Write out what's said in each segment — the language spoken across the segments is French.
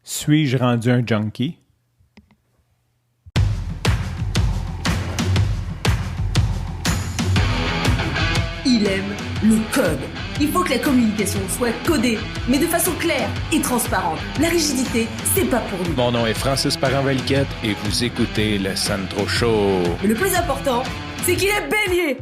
Suis-je rendu un junkie? Il aime le code. Il faut que la communication soit codée, mais de façon claire et transparente. La rigidité, c'est pas pour nous. Mon nom est Francis Parent-Valquette et vous écoutez le Sandro Show. Mais le plus important, c'est qu'il est bélier.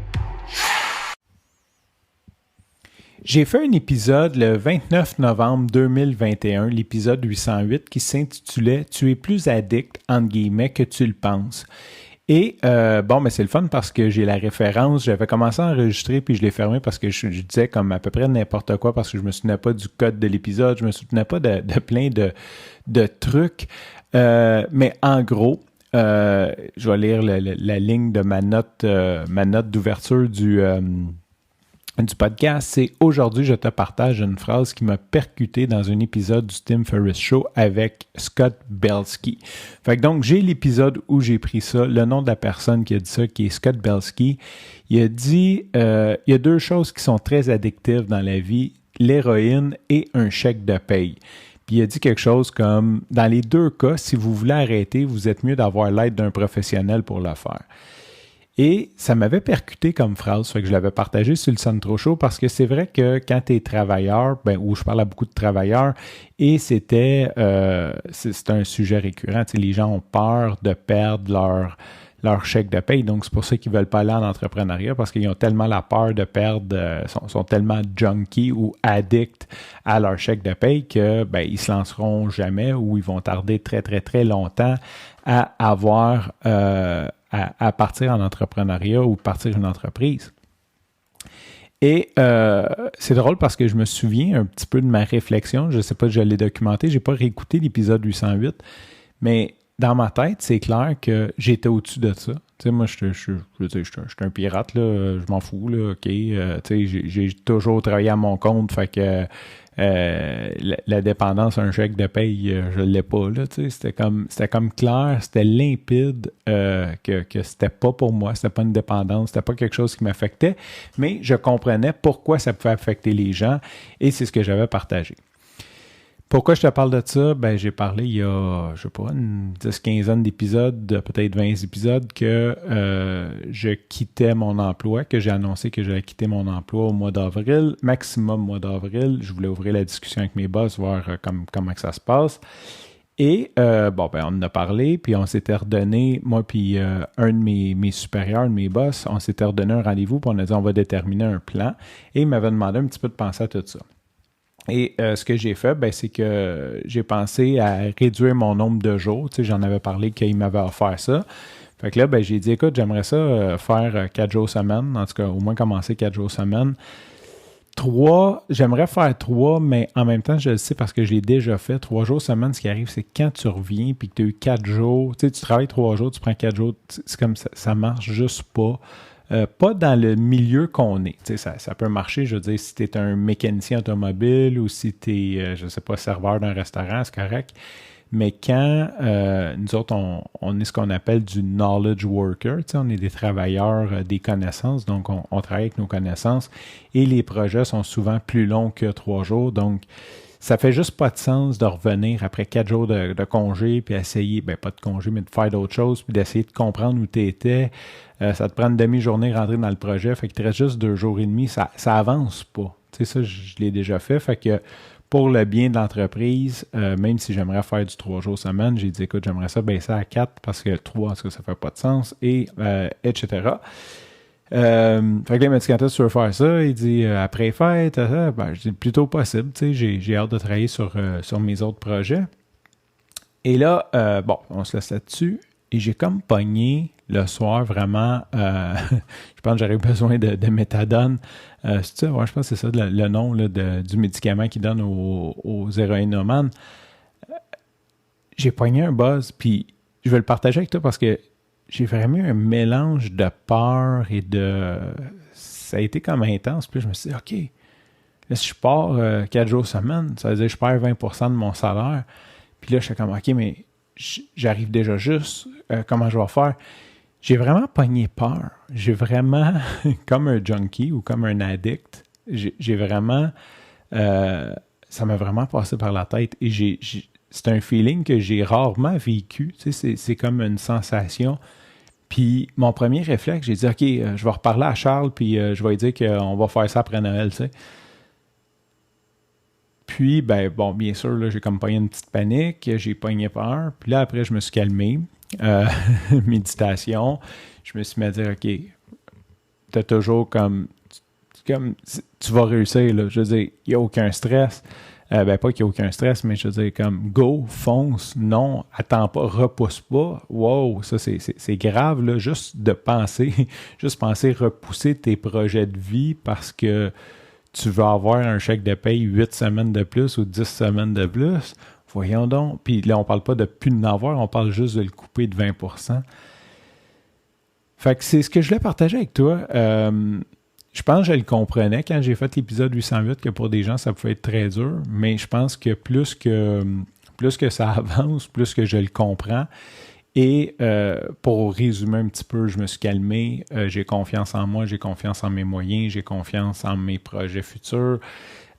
J'ai fait un épisode le 29 novembre 2021, l'épisode 808, qui s'intitulait « Tu es plus addict, entre guillemets, que tu le penses ». Et c'est le fun parce que j'ai la référence. J'avais commencé à enregistrer puis je l'ai fermé parce que je disais comme à peu près n'importe quoi parce que je me souvenais pas du code de l'épisode, je me souvenais pas de plein de trucs. Mais en gros, je vais lire la ligne de ma note d'ouverture du podcast, c'est « Aujourd'hui, je te partage une phrase qui m'a percuté dans un épisode du Tim Ferriss Show avec Scott Belsky. » Fait que donc, j'ai l'épisode où j'ai pris ça, le nom de la personne qui a dit ça, qui est Scott Belsky. Il a dit il y a deux choses qui sont très addictives dans la vie, l'héroïne et un chèque de paye. Puis il a dit quelque chose comme, dans les deux cas, si vous voulez arrêter, vous êtes mieux d'avoir l'aide d'un professionnel pour le faire. Et ça m'avait percuté comme phrase, fait que je l'avais partagé sur le Sandro Show parce que c'est vrai que quand tu es travailleur, où je parle à beaucoup de travailleurs, et c'est un sujet récurrent, les gens ont peur de perdre leur chèque de paye, donc c'est pour ça qu'ils ne veulent pas aller en entrepreneuriat parce qu'ils ont tellement la peur de perdre, sont tellement junkies ou addicts à leur chèque de paye que ils se lanceront jamais ou ils vont tarder très très très longtemps à avoir à partir en entrepreneuriat ou partir une entreprise. Et c'est drôle parce que je me souviens un petit peu de ma réflexion. Je ne sais pas si je l'ai documenté. Je n'ai pas réécouté l'épisode 808. Mais dans ma tête, c'est clair que j'étais au-dessus de ça. Tu sais, moi, je suis un pirate, là. Je m'en fous, là. OK. Tu sais, j'ai toujours travaillé à mon compte. Fait que la dépendance à un chèque de paye, je ne l'ai pas, là. Tu sais, c'était comme clair, c'était limpide que c'était pas pour moi, c'était pas une dépendance, c'était pas quelque chose qui m'affectait, mais je comprenais pourquoi ça pouvait affecter les gens et c'est ce que j'avais partagé. Pourquoi je te parle de ça? J'ai parlé il y a, je sais pas, une 10-15 d'épisodes, peut-être 20 épisodes, que je quittais mon emploi, que j'ai annoncé que j'allais quitter mon emploi au mois d'avril, maximum mois d'avril. Je voulais ouvrir la discussion avec mes boss, voir comment que ça se passe. Et on en a parlé, puis on s'était redonné, moi puis un de mes supérieurs, de mes boss, on s'était redonné un rendez-vous, puis on a dit on va déterminer un plan. Et il m'avait demandé un petit peu de penser à tout ça. Et ce que j'ai fait, c'est que j'ai pensé à réduire mon nombre de jours. Tu sais, j'en avais parlé qu'il m'avait offert ça. Fait que là, j'ai dit, écoute, j'aimerais ça faire 4 jours semaine. En tout cas, au moins commencer 4 jours semaine. 3, j'aimerais faire 3, mais en même temps, je le sais parce que je l'ai déjà fait. 3 jours semaine, ce qui arrive, c'est quand tu reviens puis que tu as eu 4 jours. Tu sais, tu travailles 3 jours, tu prends 4 jours. C'est comme ça marche juste pas. Pas dans le milieu qu'on est. Ça peut marcher, je veux dire, si tu es un mécanicien automobile ou si tu es, je ne sais pas, serveur d'un restaurant, c'est correct. Mais quand nous autres, on est ce qu'on appelle du knowledge worker, on est des travailleurs des connaissances, donc on travaille avec nos connaissances et les projets sont souvent plus longs que 3 jours. Donc, ça fait juste pas de sens de revenir après 4 jours de congé puis essayer, pas de congé, mais de faire d'autres choses puis d'essayer de comprendre où tu étais. Ça te prend une demi-journée rentrer dans le projet, fait qu'il te reste juste 2 jours et demi, ça avance pas. Tu sais, ça, je l'ai déjà fait, fait que pour le bien de l'entreprise, même si j'aimerais faire du 3 jours semaine, j'ai dit, écoute, j'aimerais ça baisser à 4 parce que le 3, en tout cas, ça fait pas de sens, et etc. Fait que là, il m'a dit, quand est-ce que tu veux faire ça? Il dit, après fête, je dis, plutôt possible, tu sais, j'ai hâte de travailler sur mes autres projets. Et là, on se laisse là-dessus, et j'ai comme pogné le soir, vraiment, je pense que j'aurais besoin de méthadone. C'est ça? Ouais, je pense que c'est ça le nom là, du médicament qu'ils donnent aux héroïnomanes. J'ai pogné un buzz, puis je vais le partager avec toi parce que j'ai vraiment eu un mélange de peur et de... Ça a été comme intense. Puis je me suis dit, OK, là, si je pars 4 jours semaine, ça veut dire que je perds 20% de mon salaire. Puis là, je suis comme, OK, mais j'arrive déjà juste. Comment je vais faire? J'ai vraiment pogné peur. J'ai vraiment, comme un junkie ou comme un addict, j'ai vraiment, ça m'a vraiment passé par la tête et c'est un feeling que j'ai rarement vécu. Tu sais, c'est comme une sensation. Puis mon premier réflexe, j'ai dit, OK, je vais reparler à Charles, puis je vais lui dire qu'on va faire ça après Noël, tu sais. Puis, ben bon, bien sûr, là, j'ai comme pogné une petite panique, j'ai pogné peur. Puis là, après, je me suis calmé. Méditation. Je me suis mis à dire, OK, t'as toujours comme tu vas réussir, là. Je veux dire, il n'y a aucun stress. Ben, pas qu'il n'y a aucun stress, mais je veux dire, comme, go, fonce, non, attends pas, repousse pas. Wow, ça, c'est grave, là, juste de penser, juste penser repousser tes projets de vie parce que tu veux avoir un chèque de paye 8 semaines de plus ou 10 semaines de plus. Voyons donc. Puis là, on parle pas de plus de avoir, on parle juste de le couper de 20%. Fait que c'est ce que je voulais partager avec toi. Je pense que je le comprenais quand j'ai fait l'épisode 808 que pour des gens, ça pouvait être très dur, mais je pense que plus que ça avance, plus que je le comprends. Et pour résumer un petit peu, je me suis calmé, j'ai confiance en moi, j'ai confiance en mes moyens, j'ai confiance en mes projets futurs.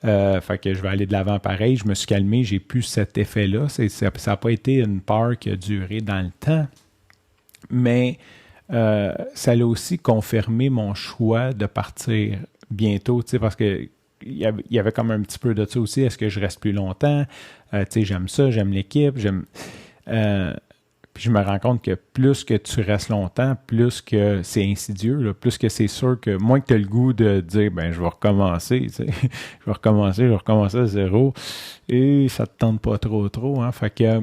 Fait que je vais aller de l'avant pareil. Je me suis calmé, j'ai plus cet effet-là. Ça n'a pas été une peur qui a duré dans le temps, mais ça a aussi confirmé mon choix de partir bientôt, tu sais, parce que il y avait comme un petit peu de ça aussi. Est-ce que je reste plus longtemps? Tu sais, j'aime ça, j'aime l'équipe, puis je me rends compte que plus que tu restes longtemps, plus que c'est insidieux, là, plus que c'est sûr que moins que tu as le goût de dire ben je vais recommencer, tu sais, je vais recommencer à zéro, et ça te tente pas trop, hein. Fait que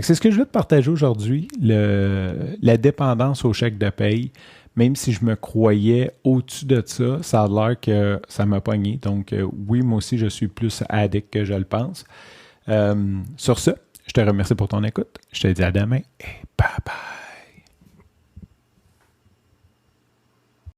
c'est ce que je veux te partager aujourd'hui, la dépendance au chèque de paye. Même si je me croyais au-dessus de ça, ça a l'air que ça m'a pogné. Donc oui, moi aussi, je suis plus addict que je le pense. Sur ce, je te remercie pour ton écoute. Je te dis à demain et bye bye.